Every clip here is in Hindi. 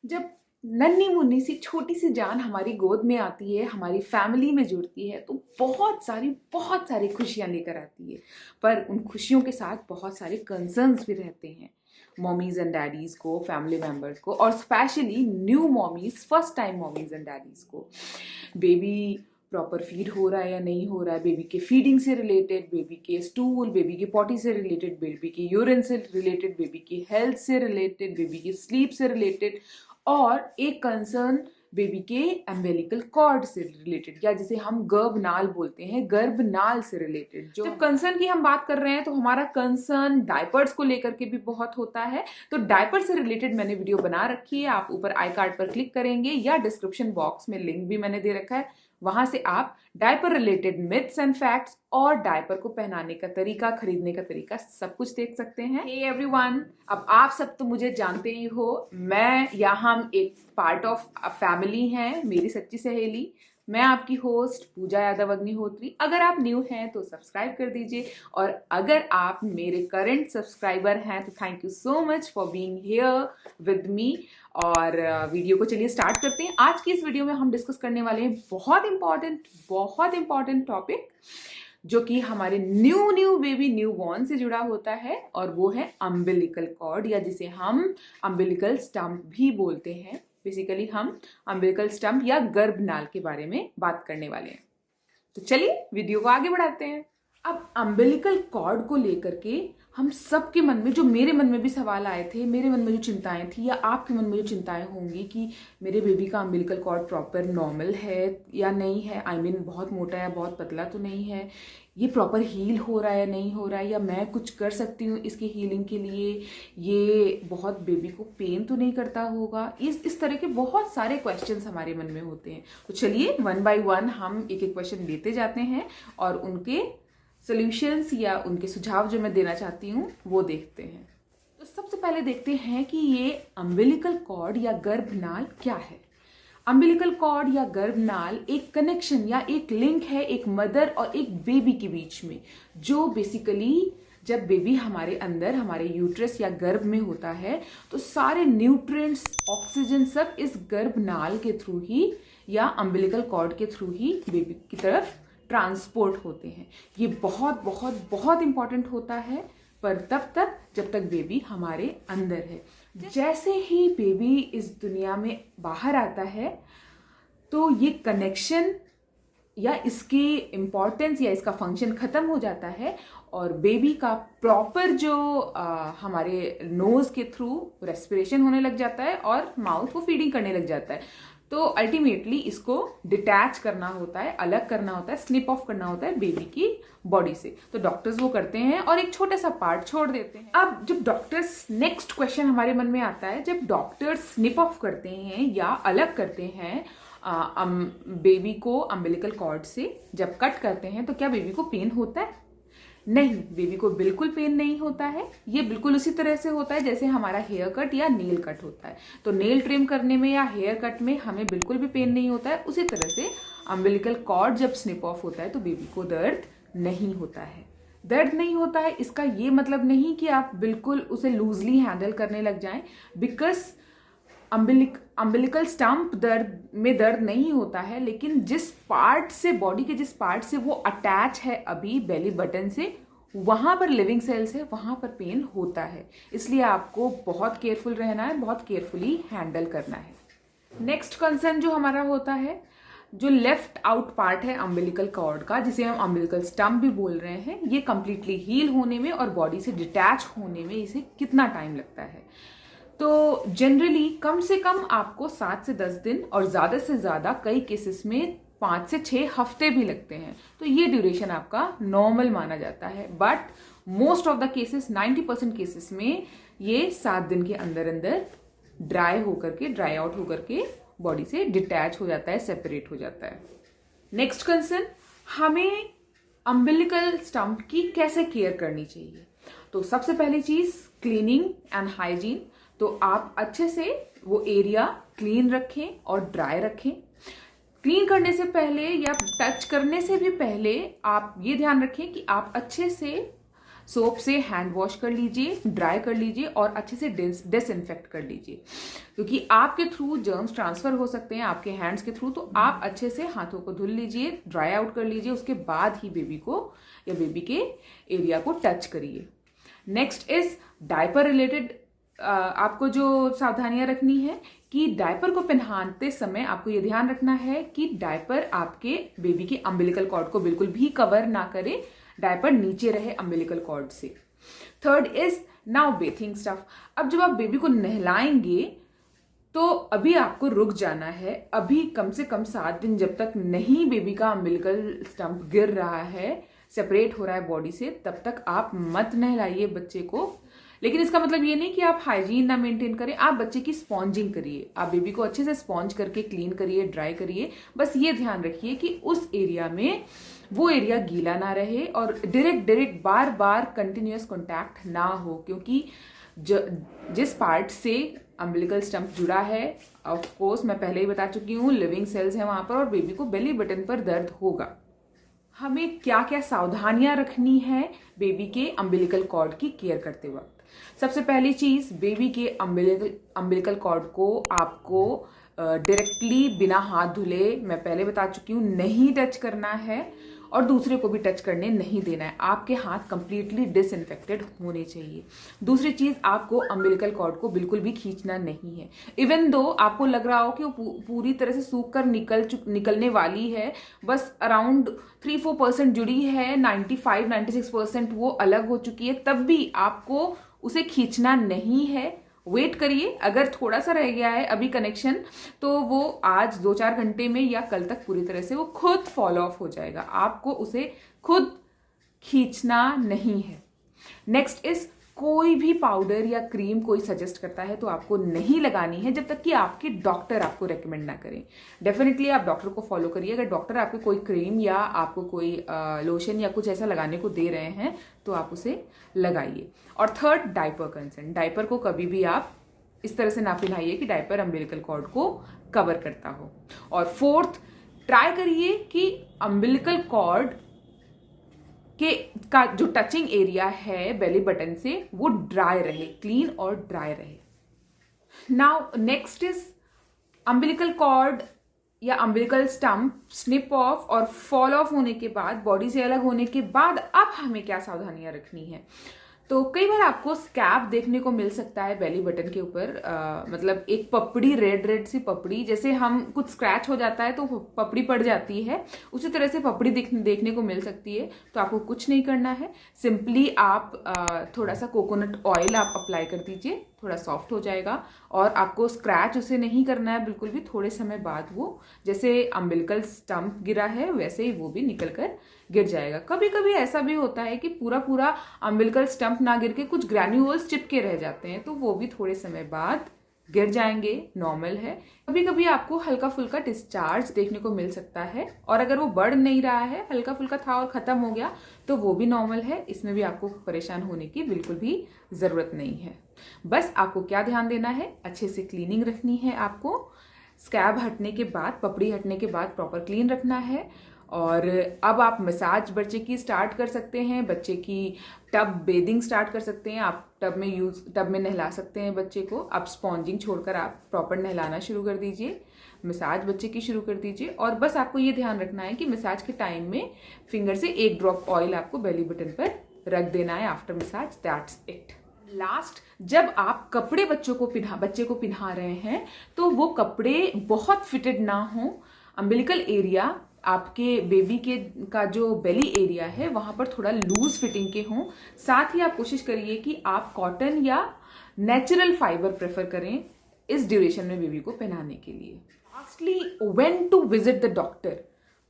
जब नन्ही मुन्नी सी छोटी सी जान हमारी गोद में आती है, हमारी फैमिली में जुड़ती है, तो बहुत सारी खुशियां लेकर आती है। पर उन खुशियों के साथ बहुत सारे कंसर्न्स भी रहते हैं मॉमीज एंड डैडीज को, फैमिली मेम्बर्स को, और specially new mommies, first time mommies and daddies को। बेबी प्रॉपर फीड हो रहा है या नहीं हो रहा है, बेबी के फीडिंग से रिलेटेड, बेबी के स्टूल, बेबी के पॉटी से रिलेटेड, बेबी के यूरिन से रिलेटेड, बेबी की हेल्थ से रिलेटेड, बेबी की स्लीप से रिलेटेड, और एक कंसर्न बेबी के एम्बेलिकल कॉर्ड से रिलेटेड, या जिसे हम गर्भनाल बोलते हैं, गर्भनाल से रिलेटेड। जब कंसर्न की हम बात कर रहे हैं तो हमारा कंसर्न डायपर्स को लेकर के भी बहुत होता है। तो डायपर से रिलेटेड मैंने वीडियो बना रखी है, आप ऊपर आई कार्ड पर क्लिक करेंगे या डिस्क्रिप्शन बॉक्स में लिंक भी मैंने दे रखा है, वहां से आप diaper related myths and facts और डायपर को पहनाने का तरीका, खरीदने का तरीका, सब कुछ देख सकते हैं। हे एवरीवन, अब आप सब तो मुझे जानते ही हो, मैं या हम एक पार्ट ऑफ अ फैमिली हैं, मेरी सच्ची सहेली। मैं आपकी होस्ट पूजा यादव अग्निहोत्री। अगर आप न्यू हैं तो सब्सक्राइब कर दीजिए, और अगर आप मेरे करंट सब्सक्राइबर हैं तो thank you so much for being here with me. और वीडियो को चलिए स्टार्ट करते हैं। आज की इस वीडियो में हम डिस्कस करने वाले हैं बहुत इंपॉर्टेंट टॉपिक, जो कि हमारे न्यू बेबी न्यू बॉर्न से जुड़ा होता है, और वो है अम्बिलिकल कॉर्ड, या जिसे हम अम्बिलिकल स्टंप भी बोलते हैं। बेसिकली हम अम्बिलिकल स्टंप या गर्भनाल के बारे में बात करने वाले हैं। तो चलिए वीडियो को आगे बढ़ाते हैं। अब अम्बिलिकल कॉर्ड को लेकर के हम सबके मन में, जो मेरे मन में भी सवाल आए थे, मेरे मन में जो चिंताएं थी, या आपके मन में जो चिंताएं होंगी कि मेरे बेबी का अम्बिलिकल कॉर्ड प्रॉपर नॉर्मल है या नहीं है, आई मीन बहुत मोटा या बहुत पतला तो नहीं है, ये प्रॉपर हील हो रहा है या नहीं हो रहा है, या मैं कुछ कर सकती हूँ इसकी हीलिंग के लिए, ये बहुत बेबी को पेन तो नहीं करता होगा, इस तरह के बहुत सारे क्वेश्चंस हमारे मन में होते हैं। तो चलिए वन बाय वन हम एक एक क्वेश्चन लेते जाते हैं और उनके सॉल्यूशंस या उनके सुझाव जो मैं देना चाहती हूँ वो देखते हैं। तो सबसे पहले देखते हैं कि ये अम्बिलिकल कॉर्ड या गर्भनाल क्या है। अम्बिलिकल कॉर्ड या गर्भनाल एक कनेक्शन या एक लिंक है एक मदर और एक बेबी के बीच में, जो बेसिकली जब बेबी हमारे अंदर, हमारे यूट्रस या गर्भ में होता है, तो सारे न्यूट्रिएंट्स, ऑक्सीजन सब इस गर्भनाल के थ्रू ही या अम्बिलिकल कॉर्ड के थ्रू ही बेबी की तरफ ट्रांसपोर्ट होते हैं। ये बहुत इंपॉर्टेंट होता है, पर तब तक जब तक बेबी हमारे अंदर है। जैसे ही बेबी इस दुनिया में बाहर आता है, तो ये कनेक्शन या इसकी इम्पॉर्टेंस या इसका फंक्शन खत्म हो जाता है, और बेबी का प्रॉपर जो हमारे नोज के थ्रू रेस्पिरेशन होने लग जाता है और माउथ को फीडिंग करने लग जाता है। तो अल्टीमेटली इसको डिटैच करना होता है, अलग करना होता है, स्निप ऑफ करना होता है बेबी की बॉडी से। तो डॉक्टर्स वो करते हैं और एक छोटा सा पार्ट छोड़ देते हैं। अब जब डॉक्टर्स, नेक्स्ट क्वेश्चन हमारे मन में आता है, जब डॉक्टर्स स्निप ऑफ करते हैं या अलग करते हैं बेबी को अम्बिलिकल कॉर्ड से, जब कट करते हैं, तो क्या बेबी को पेन होता है? नहीं, बेबी को बिल्कुल पेन नहीं होता है। ये बिल्कुल उसी तरह से होता है जैसे हमारा हेयर कट या नेल कट होता है। तो नेल ट्रिम करने में या हेयर कट में हमें बिल्कुल भी पेन नहीं होता है। उसी तरह से अम्बिलिकल कॉर्ड जब स्निप ऑफ होता है तो बेबी को दर्द नहीं होता है। दर्द नहीं होता है, इसका ये मतलब नहीं कि आप बिल्कुल उसे लूजली हैंडल करने लग जाएं, बिकॉज अम्बिलिकल स्टंप दर्द नहीं होता है, लेकिन जिस पार्ट से, बॉडी के जिस पार्ट से वो अटैच है अभी बेली बटन से, वहां पर लिविंग सेल्स है, वहां पर पेन होता है। इसलिए आपको बहुत केयरफुल रहना है, बहुत केयरफुली हैंडल करना है। नेक्स्ट कंसर्न जो हमारा होता है, जो लेफ्ट आउट पार्ट है अम्बिलिकल कॉर्ड का, जिसे हम अम्बिलिकल स्टंप भी बोल रहे हैं, ये कंप्लीटली हील होने में और बॉडी से डिटैच होने में इसे कितना टाइम लगता है? तो जनरली कम से कम आपको 7 से 10 दिन और ज़्यादा से ज़्यादा कई केसेस में 5 से 6 हफ्ते भी लगते हैं। तो ये ड्यूरेशन आपका नॉर्मल माना जाता है, but most of the cases, 90% cases में ये 7 दिन के अंदर अंदर ड्राई आउट होकर के बॉडी से डिटैच हो जाता है, सेपरेट हो जाता है। नेक्स्ट कंसर्न, हमें अम्बिलिकल स्टंप की कैसे केयर करनी चाहिए? तो सबसे पहली चीज क्लीनिंग एंड हाइजीन। तो आप अच्छे से वो एरिया क्लीन रखें और ड्राई रखें। क्लीन करने से पहले या टच करने से भी पहले आप ये ध्यान रखें कि आप अच्छे से सोप से हैंड वॉश कर लीजिए, ड्राई कर लीजिए और अच्छे से डिसइंफेक्ट कर लीजिए, क्योंकि आपके थ्रू जर्म्स ट्रांसफर हो सकते हैं आपके हैंड्स के थ्रू। तो आप अच्छे से हाथों को धुल लीजिए, ड्राई आउट कर लीजिए, उसके बाद ही बेबी को या बेबी के एरिया को टच करिए। नेक्स्ट इज डायपर रिलेटेड आपको जो सावधानियां रखनी है कि डायपर को पहनाते समय आपको ये ध्यान रखना है कि डायपर आपके बेबी के अम्बिलिकल कॉर्ड को बिल्कुल भी कवर ना करे, डायपर नीचे रहे अम्बिलिकल कॉर्ड से। Third is now bathing stuff. अब जब आप बेबी को नहलाएंगे तो अभी आपको रुक जाना है, अभी कम से कम 7 दिन जब तक नहीं बेबी का अम्बिलिकल स्टम्प गिर रहा है, सेपरेट हो रहा है बॉडी से, तब तक आप मत नहलाइए बच्चे को। लेकिन इसका मतलब ये नहीं कि आप हाइजीन ना मेंटेन करें, आप बच्चे की स्पॉन्जिंग करिए, आप बेबी को अच्छे से स्पॉन्ज करके क्लीन करिए, ड्राई करिए। बस ये ध्यान रखिए कि उस एरिया में वो एरिया गीला ना रहे और डायरेक्ट बार बार कंटिन्यूअस कॉन्टैक्ट ना हो, क्योंकि जिस पार्ट से अम्बिलिकल स्टम्प जुड़ा है, ऑफ कोर्स मैं पहले ही बता चुकी हूँ, लिविंग सेल्स हैं वहां पर और बेबी को बेली बटन पर दर्द होगा। हमें क्या क्या सावधानियां रखनी है बेबी के अम्बिलिकल कॉर्ड की केयर करते वक्त। सबसे पहली चीज, बेबी के अम्बिलिकल कॉर्ड को आपको डायरेक्टली बिना हाथ धुले, मैं पहले बता चुकी हूँ, नहीं टच करना है और दूसरे को भी टच करने नहीं देना है। आपके हाथ कंप्लीटली डिसइंफेक्टेड होने चाहिए। दूसरी चीज, आपको अम्बिलिकल कॉर्ड को बिल्कुल भी खींचना नहीं है। इवन दो आपको लग रहा हो कि वो पूरी तरह से सूख कर निकलने वाली है, बस अराउंड 3-4% जुड़ी है, 95-96% वो अलग हो चुकी है, तब भी आपको उसे खींचना नहीं है। वेट करिए, अगर थोड़ा सा रह गया है अभी कनेक्शन, तो वो आज 2-4 घंटे में या कल तक पूरी तरह से वो खुद फॉल ऑफ हो जाएगा। आपको उसे खुद खींचना नहीं है। नेक्स्ट इज, कोई भी पाउडर या क्रीम कोई सजेस्ट करता है तो आपको नहीं लगानी है जब तक कि आपके डॉक्टर आपको रेकमेंड ना करें। डेफिनेटली आप डॉक्टर को फॉलो करिए। अगर डॉक्टर आपको कोई क्रीम या आपको कोई लोशन या कुछ ऐसा लगाने को दे रहे हैं तो आप उसे लगाइए। और थर्ड, डायपर कंसेंट। डायपर को कभी भी आप इस तरह से ना पहनाइए कि डायपर अम्बिलिकल कॉर्ड को कवर करता हो। और फोर्थ, ट्राई करिए कि अम्बिलिकल कॉर्ड का जो टचिंग एरिया है बेली बटन से वो ड्राई रहे, क्लीन और ड्राई रहे। Now next is, umbilical cord या अम्बिलिकल स्टम्प स्निप ऑफ और फॉल ऑफ होने के बाद, बॉडी से अलग होने के बाद अब हमें क्या सावधानियां रखनी है। तो कई बार आपको स्कैब देखने को मिल सकता है बेली बटन के ऊपर, मतलब एक पपड़ी, रेड सी पपड़ी, जैसे हम कुछ स्क्रैच हो जाता है तो पपड़ी पड़ जाती है, उसी तरह से पपड़ी देखने को मिल सकती है। तो आपको कुछ नहीं करना है, सिंपली आप थोड़ा सा कोकोनट ऑयल आप अप्लाई कर दीजिए, थोड़ा सॉफ्ट हो जाएगा। और आपको स्क्रैच उसे नहीं करना है बिल्कुल भी, थोड़े समय बाद वो जैसे अम्बिलिकल स्टम्प गिरा है वैसे ही वो भी निकल कर गिर जाएगा। कभी कभी ऐसा भी होता है कि पूरा अम्बिलिकल स्टम्प ना गिर के कुछ ग्रैन्यूल्स चिपके रह जाते हैं, तो वो भी थोड़े समय बाद गिर जाएंगे, नॉर्मल है। कभी कभी आपको हल्का फुल्का डिस्चार्ज देखने को मिल सकता है, और अगर वो बढ़ नहीं रहा है, हल्का फुल्का था और खत्म हो गया, तो वो भी नॉर्मल है। इसमें भी आपको परेशान होने की बिल्कुल भी जरूरत नहीं है। बस आपको क्या ध्यान देना है, अच्छे से क्लीनिंग रखनी है आपको, स्कैब हटने के बाद, पपड़ी हटने के बाद प्रॉपर क्लीन रखना है। और अब आप मसाज बच्चे की स्टार्ट कर सकते हैं, बच्चे की टब बेदिंग स्टार्ट कर सकते हैं। आप टब में नहला सकते हैं बच्चे को। आप स्पॉन्जिंग छोड़कर आप प्रॉपर नहलाना शुरू कर दीजिए, मसाज बच्चे की शुरू कर दीजिए। और बस आपको ये ध्यान रखना है कि मसाज के टाइम में फिंगर से 1 ड्रॉप ऑयल आपको बेली बटन पर रख देना है after massage, that's it. Last, जब आप कपड़े बच्चे को पहना रहे हैं तो वो कपड़े बहुत फिटेड ना हो, अम्बिलिकल एरिया आपके बेबी का जो बेली एरिया है वहां पर थोड़ा लूज फिटिंग के हों। साथ ही आप कोशिश करिए कि आप कॉटन या नेचुरल फाइबर प्रेफर करें इस ड्यूरेशन में बेबी को पहनाने के लिए। Lastly, when to visit the doctor.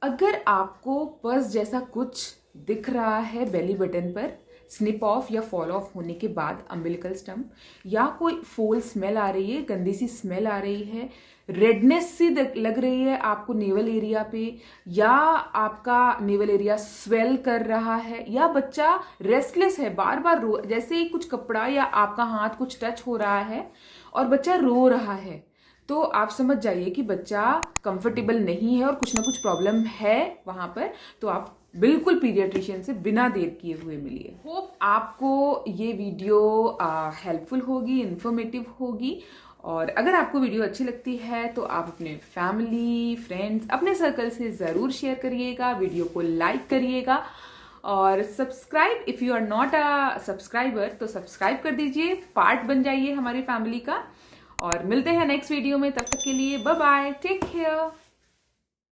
अगर आपको पर्स जैसा कुछ दिख रहा है बेली बटन पर स्निप ऑफ या फॉल ऑफ होने के बाद अम्बिलिकल स्टम्प, या कोई फोल स्मेल आ रही है, गंदी सी स्मेल आ रही है, रेडनेस सी लग रही है आपको नेवल एरिया पे, या आपका नेवल एरिया स्वेल कर रहा है, या बच्चा रेस्टलेस है, बार बार जैसे ही कुछ कपड़ा या आपका हाथ कुछ टच हो रहा है और बच्चा रो रहा है, तो आप समझ जाइए कि बच्चा कंफर्टेबल नहीं है और कुछ ना कुछ प्रॉब्लम है वहां पर। तो आप बिल्कुल पीडियाट्रिशियन से बिना देर किए हुए मिलिए। होप आपको ये वीडियो हेल्पफुल होगी, इन्फॉर्मेटिव होगी। और अगर आपको वीडियो अच्छी लगती है तो आप अपने फैमिली, फ्रेंड्स, अपने सर्कल से ज़रूर शेयर करिएगा, वीडियो को लाइक करिएगा और subscribe, if you are not a subscriber तो सब्सक्राइब कर दीजिए, पार्ट बन जाइए हमारी फैमिली का। और मिलते हैं नेक्स्ट वीडियो में, तब तक के लिए बाय बाय, टेक केयर।